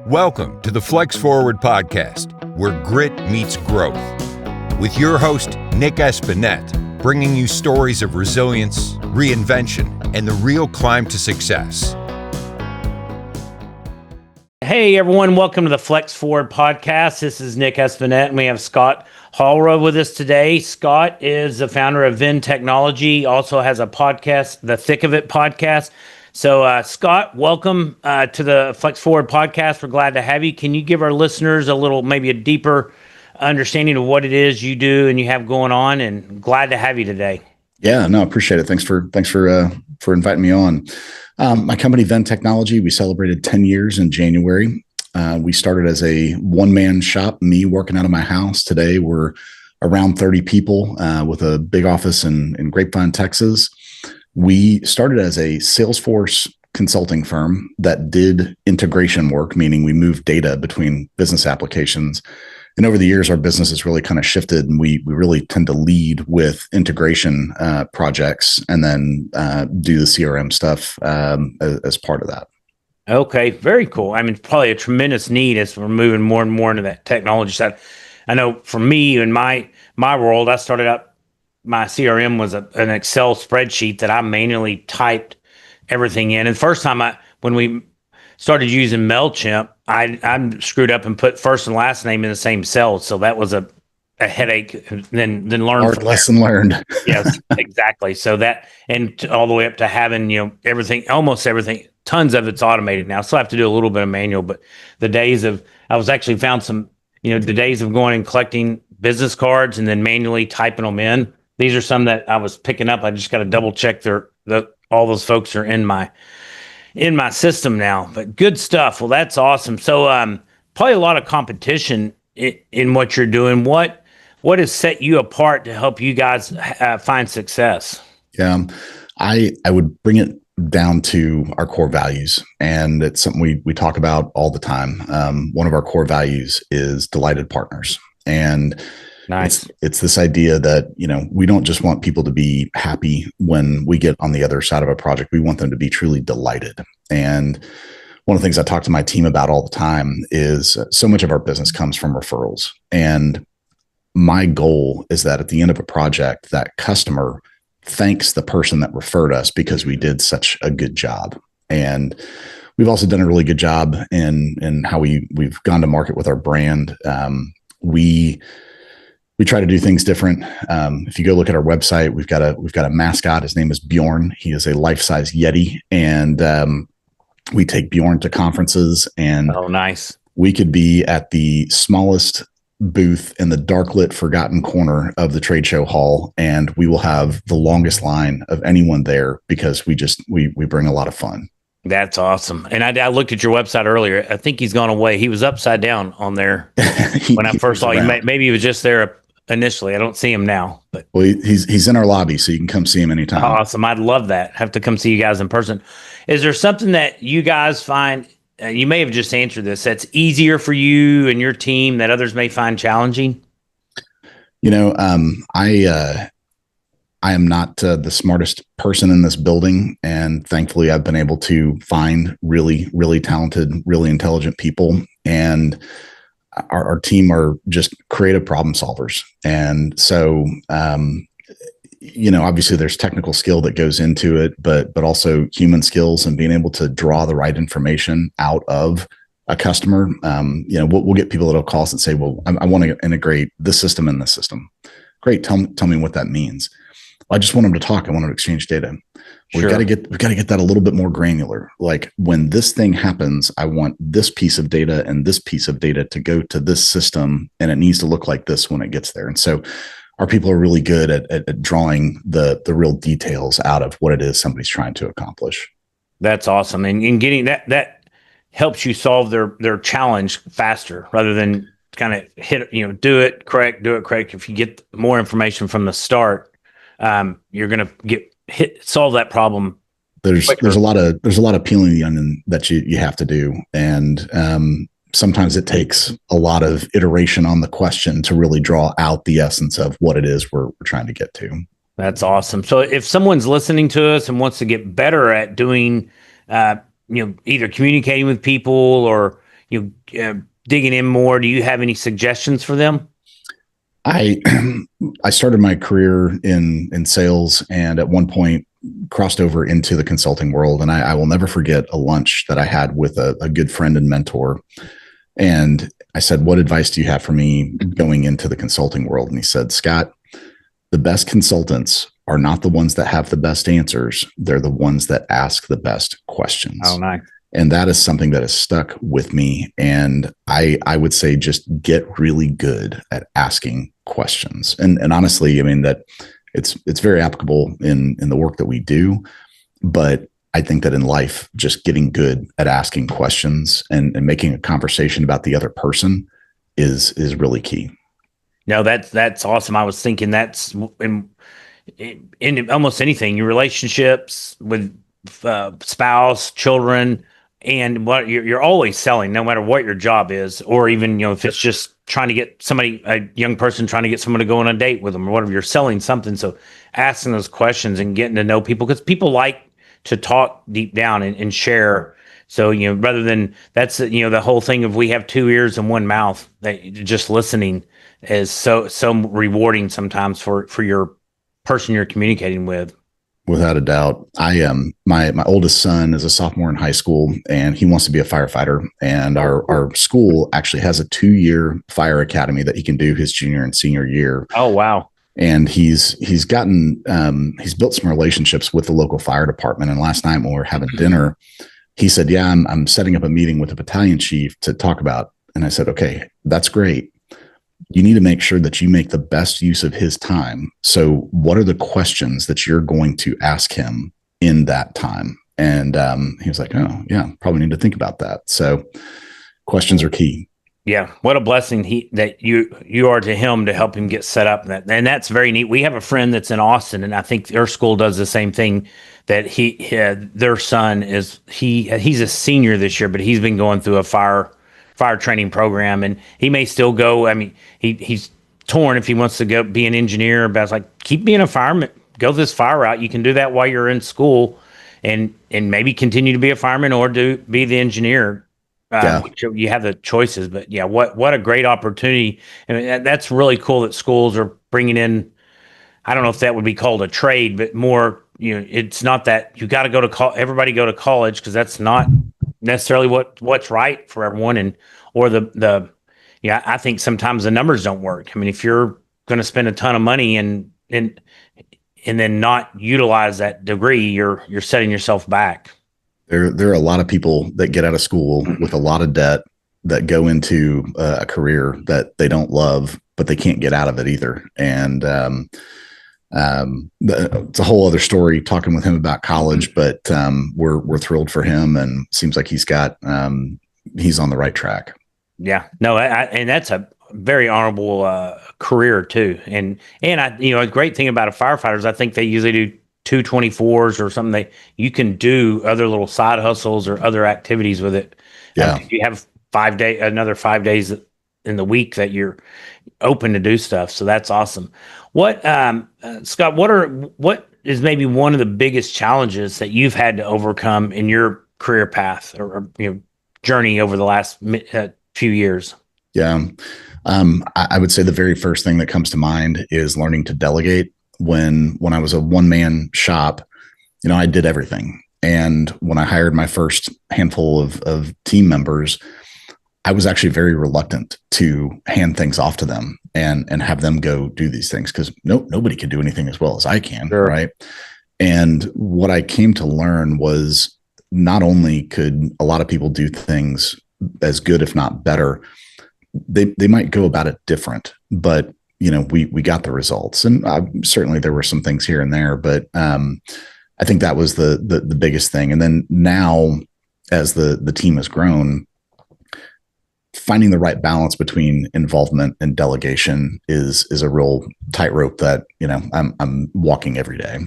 Welcome to the Flex Forward podcast, where grit meets growth. With your host, Nic Espanet, bringing you stories of resilience, reinvention, and the real climb to success. Hey everyone, welcome to the Flex Forward podcast. This is Nic Espanet, and we have Scott Hollrah with us today. Scott is the founder of VENN Technology, also has a podcast, the Thick of It podcast. So Scott, welcome to the Flex Forward podcast. We're glad to have you. Can you give our listeners a little, maybe a deeper understanding of what it is you do and you have going on? And glad to have you today. Yeah, no, appreciate it. Thanks for inviting me on. My company, VENN Technology, we celebrated 10 years in January. We started as a one-man shop, me working out of my house. Today, we're around 30 people with a big office in Grapevine, Texas. We started as a Salesforce consulting firm that did integration work, meaning we moved data between business applications. And over the years, our business has really kind of shifted, and we really tend to lead with integration projects and then do the CRM stuff as part of that. Okay, very cool. I mean, probably a tremendous need as we're moving more and more into that technology side. I know for me in my world, I started out, my CRM was an Excel spreadsheet that I manually typed everything in. And the first time when we started using MailChimp, I screwed up and put first and last name in the same cell. So that was a headache. And then learn. Hard lesson learned. Yes, exactly. So that, and all the way up to having, everything, almost everything, tons of it's automated now. So I have to do a little bit of manual, but the days of, I was actually found some, the days of going and collecting business cards and then manually typing them in. These are some that I was picking up. I just got to double check all those folks are in my system now, but good stuff. Well, that's awesome. So, probably a lot of competition in what you're doing. What has set you apart to help you guys find success? Yeah, I would bring it down to our core values, and it's something we talk about all the time. One of our core values is delighted partners, and nice. It's this idea that, we don't just want people to be happy when we get on the other side of a project. We want them to be truly delighted. And one of the things I talk to my team about all the time is so much of our business comes from referrals. And my goal is that at the end of a project, that customer thanks the person that referred us because we did such a good job. And we've also done a really good job in how we've gone to market with our brand. We try to do things different. If you go look at our website, we've got a mascot. His name is Bjorn. He is a life-size Yeti, and we take Bjorn to conferences. And oh, nice. We could be at the smallest booth in the dark-lit, forgotten corner of the trade show hall, and we will have the longest line of anyone there because we bring a lot of fun. That's awesome. And I looked at your website earlier. I think he's gone away. He was upside down on there when I first saw him. Maybe he was just there initially. I don't see him now, but well, he's in our lobby, so you can come see him anytime. Awesome. I'd love that. Have to come see you guys in person. Is there something that you guys find, you may have just answered this, that's easier for you and your team that others may find challenging? I am not the smartest person in this building, and thankfully I've been able to find really, really talented, really intelligent people, and our team are just creative problem solvers. And so, obviously there's technical skill that goes into it, but also human skills and being able to draw the right information out of a customer. We'll get people that'll call us and say, well, I want to integrate this system in this system. Great. Tell me what that means. I just want them to talk. I want them to exchange data. We've got to get that a little bit more granular. Like when this thing happens, I want this piece of data and this piece of data to go to this system, and it needs to look like this when it gets there. And so our people are really good at drawing the real details out of what it is somebody's trying to accomplish. That's awesome. And getting that helps you solve their challenge faster rather than kind of do it correct. If you get more information from the start, you're going to solve that problem. There's a lot of peeling the onion that you have to do. And, sometimes it takes a lot of iteration on the question to really draw out the essence of what it is we're trying to get to. That's awesome. So if someone's listening to us and wants to get better at doing, either communicating with people or, digging in more, do you have any suggestions for them? I I started my career in sales, and at one point crossed over into the consulting world. And I will never forget a lunch that I had with a good friend and mentor. And I said, "What advice do you have for me going into the consulting world?" And he said, "Scott, the best consultants are not the ones that have the best answers. They're the ones that ask the best questions." Oh, nice. And that is something that has stuck with me. And I would say just get really good at asking questions. And honestly, I mean, that it's very applicable in the work that we do. But I think that in life, just getting good at asking questions and making a conversation about the other person is really key. No, that's awesome. I was thinking that's in almost anything, your relationships with spouse, children, and what you're always selling, no matter what your job is, or even if it's just trying to get a young person trying to get someone to go on a date with them or whatever, you're selling something. So asking those questions and getting to know people, because people like to talk deep down and share. So rather than that's the whole thing of we have two ears and one mouth, that just listening is so rewarding sometimes for your person you're communicating with. Without a doubt. I am my oldest son is a sophomore in high school, and he wants to be a firefighter. And our school actually has a 2-year fire academy that he can do his junior and senior year. Oh, wow. And he's gotten he's built some relationships with the local fire department. And last night when we were having dinner, he said, "Yeah, I'm setting up a meeting with the battalion chief to talk about." And I said, "Okay, that's great. You need to make sure that you make the best use of his time. So what are the questions that you're going to ask him in that time?" And he was like, "Oh yeah, probably need to think about that." So questions are key. Yeah, what a blessing that you are to him to help him get set up. And that's very neat. We have a friend that's in Austin, and I think their school does the same thing. That their son he's a senior this year, but he's been going through a fire training program, and he may still go. I mean, he's torn if he wants to go be an engineer, but it's like, keep being a fireman, go this fire route. You can do that while you're in school, and maybe continue to be a fireman or be the engineer. Yeah. You have the choices, but yeah, what a great opportunity. I mean, that's really cool that schools are bringing in. I don't know if that would be called a trade, but more, it's not that you got to go to everybody go to college, because that's not necessarily what's right for everyone. I think sometimes the numbers don't work. I mean, if you're going to spend a ton of money and then not utilize that degree, you're setting yourself back. There are a lot of people that get out of school with a lot of debt that go into a career that they don't love, but they can't get out of it either. And it's a whole other story talking with him about college, but we're thrilled for him, and seems like he's on the right track. Yeah, no, and that's a very honorable career too. And a great thing about a firefighter is I think they usually do 224s or something. You can do other little side hustles or other activities with it. Yeah, you have another 5 days in the week that you're open to do stuff. So that's awesome. What, Scott, what is maybe one of the biggest challenges that you've had to overcome in your career path or journey over the last few years? Yeah. I would say the very first thing that comes to mind is learning to delegate. When I was a one-man shop, I did everything. And when I hired my first handful of team members, I was actually very reluctant to hand things off to them and have them go do these things, because nobody can do anything as well as I can. Sure. Right. And what I came to learn was not only could a lot of people do things as good, if not better, they might go about it different, but we got the results. And certainly there were some things here and there, but I think that was the biggest thing. And then now, as the team has grown, finding the right balance between involvement and delegation is a real tightrope that I'm walking every day.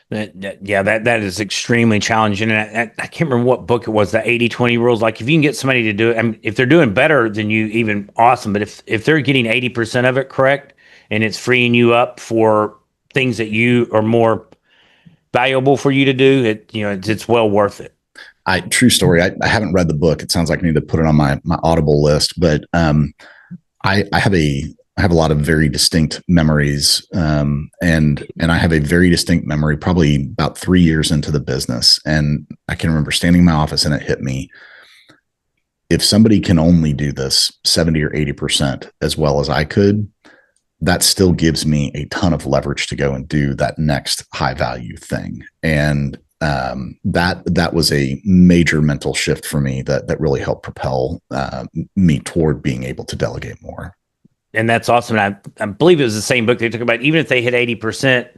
That is extremely challenging. And I can't remember what book it was, the 80-20 rules. Like, if you can get somebody to do it, I mean, if they're doing better than you, even awesome. But if they're getting 80% of it correct, and it's freeing you up for things that you are more valuable for you to do, it's well worth it. True story. I haven't read the book. It sounds like I need to put it on my Audible list, but I have a lot of very distinct memories, and I have a very distinct memory. Probably about 3 years into the business, and I can remember standing in my office, and it hit me: if somebody can only do this 70 or 80% as well as I could, that still gives me a ton of leverage to go and do that next high value thing. And that was a major mental shift for me that really helped propel me toward being able to delegate more. And that's awesome. And I believe it was the same book they talk about. Even if they hit 80%,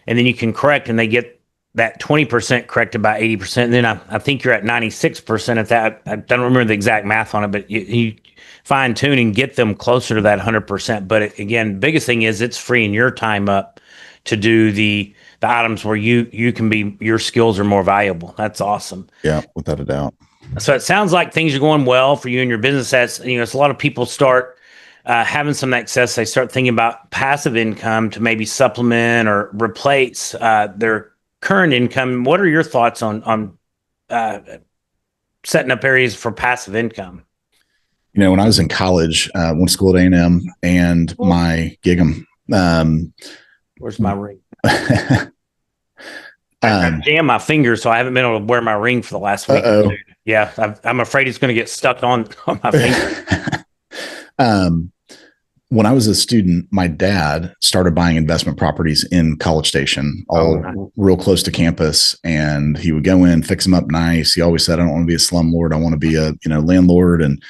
and then you can correct, and they get that 20% corrected by 80%, and then I think you're at 96% at that. I don't remember the exact math on it, but you fine tune and get them closer to that 100%. But again, biggest thing is it's freeing your time up to do the items where you can be, your skills are more valuable. That's awesome. Yeah, without a doubt. So it sounds like things are going well for you and your business. As it's a lot of people start having some excess. They start thinking about passive income to maybe supplement or replace their current income. What are your thoughts on setting up areas for passive income? When I was in college, went to school at A&M, and my gig 'em. Where's my ring? I jammed my finger, so I haven't been able to wear my ring for the last week. Yeah, I'm afraid it's going to get stuck on my finger. When I was a student, my dad started buying investment properties in College Station, all real close to campus. And he would go in, fix them up nice. He always said, "I don't want to be a slumlord. I want to be a landlord." And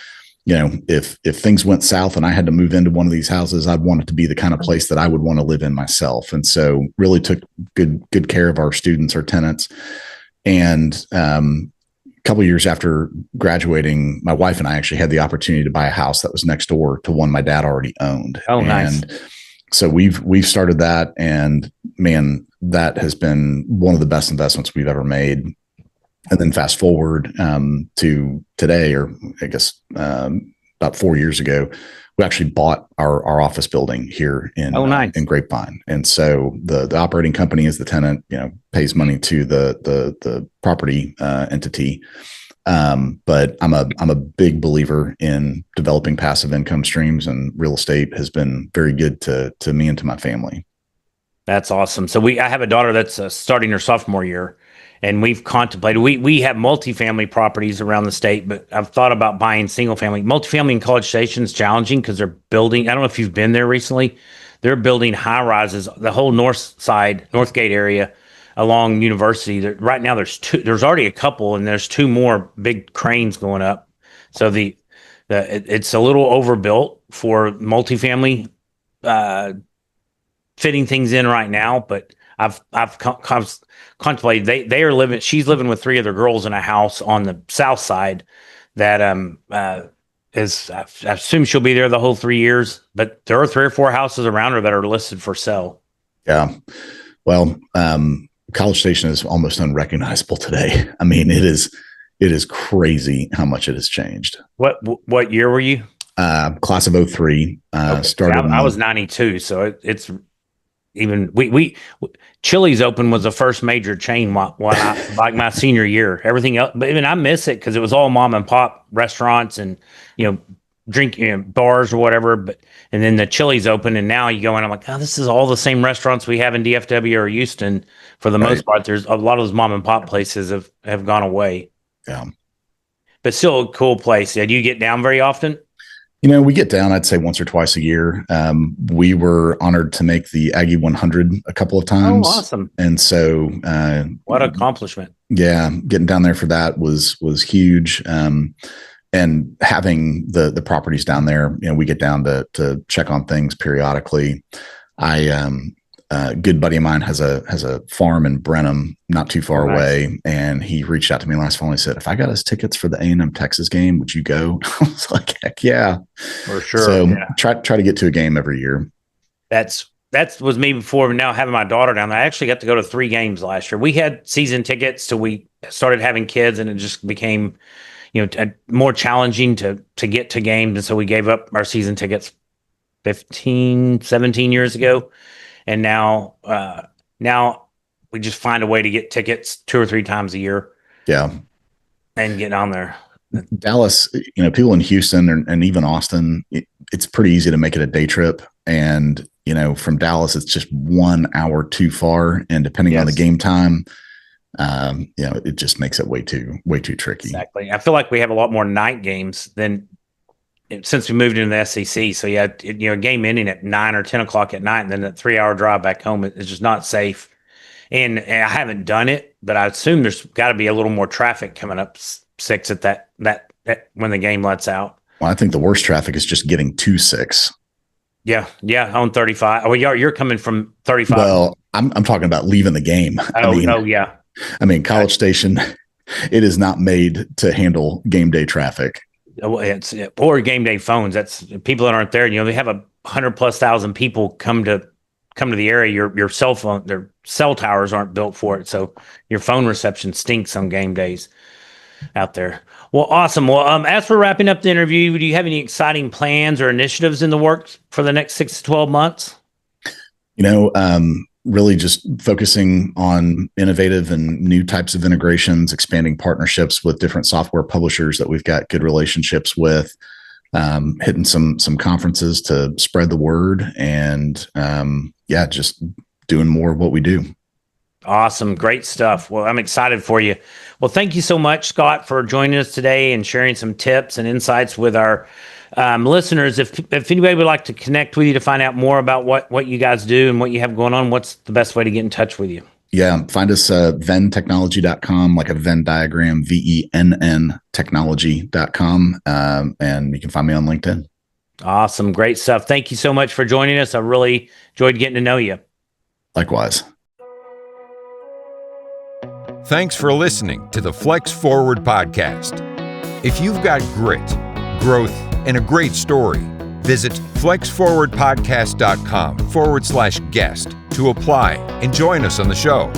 if things went south and I had to move into one of these houses, I'd want it to be the kind of place that I would want to live in myself. And so really took good care of our students, our tenants. And a couple of years after graduating, my wife and I actually had the opportunity to buy a house that was next door to one my dad already owned. Oh, nice. And so we've started that, and man, that has been one of the best investments we've ever made. And then fast forward to today, or I guess about 4 years ago, we actually bought our office building here in in Grapevine. And so the operating company is the tenant, pays money to the property entity. But I'm a big believer in developing passive income streams, and real estate has been very good to me and to my family. That's awesome. So I have a daughter that's starting her sophomore year, and we've contemplated, we have multifamily properties around the state, but I've thought about buying single family. Multifamily in College Station is challenging because they're building, I don't know if you've been there recently, they're building high rises, the whole north side, Northgate area along University. Right now there's already a couple, and there's two more big cranes going up. So it's a little overbuilt for multifamily fitting things in right now, but I've contemplated. They are living. She's living with three other girls in a house on the south side. That is. I assume she'll be there the whole 3 years. But there are 3 or 4 houses around her that are listed for sale. Yeah. Well, College Station is almost unrecognizable today. I mean, it is crazy how much it has changed. What year were you? Class of 03. Okay. Started. I was 92, so it's. Even we Chili's Open was the first major chain like my senior year. Everything else, but even I miss it because it was all mom and pop restaurants and drinking bars or whatever. And then the Chili's Open, and now you go in, I'm like, oh, this is all the same restaurants we have in DFW or Houston. For the most part, there's a lot of those mom and pop places have gone away. Yeah, but still a cool place. Yeah, do you get down very often? We get down, I'd say, once or twice a year. We were honored to make the Aggie 100 a couple of times. Oh, awesome. And so what an accomplishment. Yeah, getting down there for that was huge. And having the properties down there, we get down to check on things periodically. A good buddy of mine has a farm in Brenham, not too far away, and he reached out to me last fall and he said, "If I got us tickets for the A&M Texas game, would you go?" I was like, "Heck yeah, for sure." So try to get to a game every year. That was me before. Now having my daughter down there, I actually got to go to 3 games last year. We had season tickets till we started having kids, and it just became more challenging to get to games, and so we gave up our season tickets 17 years ago. And now we just find a way to get tickets 2 or 3 times a year. Yeah. and getting on there. Dallas, people in Houston and even Austin, it's pretty easy to make it a day trip. And, from Dallas, it's just 1 hour too far. And depending on the game time, it just makes it way too tricky. Exactly. I feel like we have a lot more night games than since we moved into the SEC. So yeah, game ending at 9 or 10 o'clock at night, and then that 3-hour drive back home is just not safe. And I haven't done it, but I assume there's got to be a little more traffic coming up 6 at that when the game lets out. Well, I think the worst traffic is just getting to 6. Yeah, on 35. Oh, you're coming from 35. Well, I'm talking about leaving the game. Yeah. College Station, it is not made to handle game day traffic. Or game day phones. That's people that aren't there. They have 100,000+ people come to the area. Your cell phone, their cell towers aren't built for it, so your phone reception stinks on game days out there. Well, awesome. Well, as we're wrapping up the interview, do you have any exciting plans or initiatives in the works for the next 6 to 12 months? Really just focusing on innovative and new types of integrations, expanding partnerships with different software publishers that we've got good relationships with, hitting some conferences to spread the word, and just doing more of what we do. Awesome. Great stuff. Well, I'm excited for you. Well, thank you so much, Scott, for joining us today and sharing some tips and insights with our listeners. If anybody would like to connect with you to find out more about what you guys do and what you have going on, what's the best way to get in touch with you? Yeah, find us at VENNtechnology.com, like a Venn diagram, VENN technology.com, and you can find me on LinkedIn. Awesome. Great stuff. Thank you so much for joining us. I really enjoyed getting to know you. Likewise. Thanks for listening to the Flex Forward podcast. If you've got grit, growth, and a great story, visit flexforwardpodcast.com/guest to apply and join us on the show.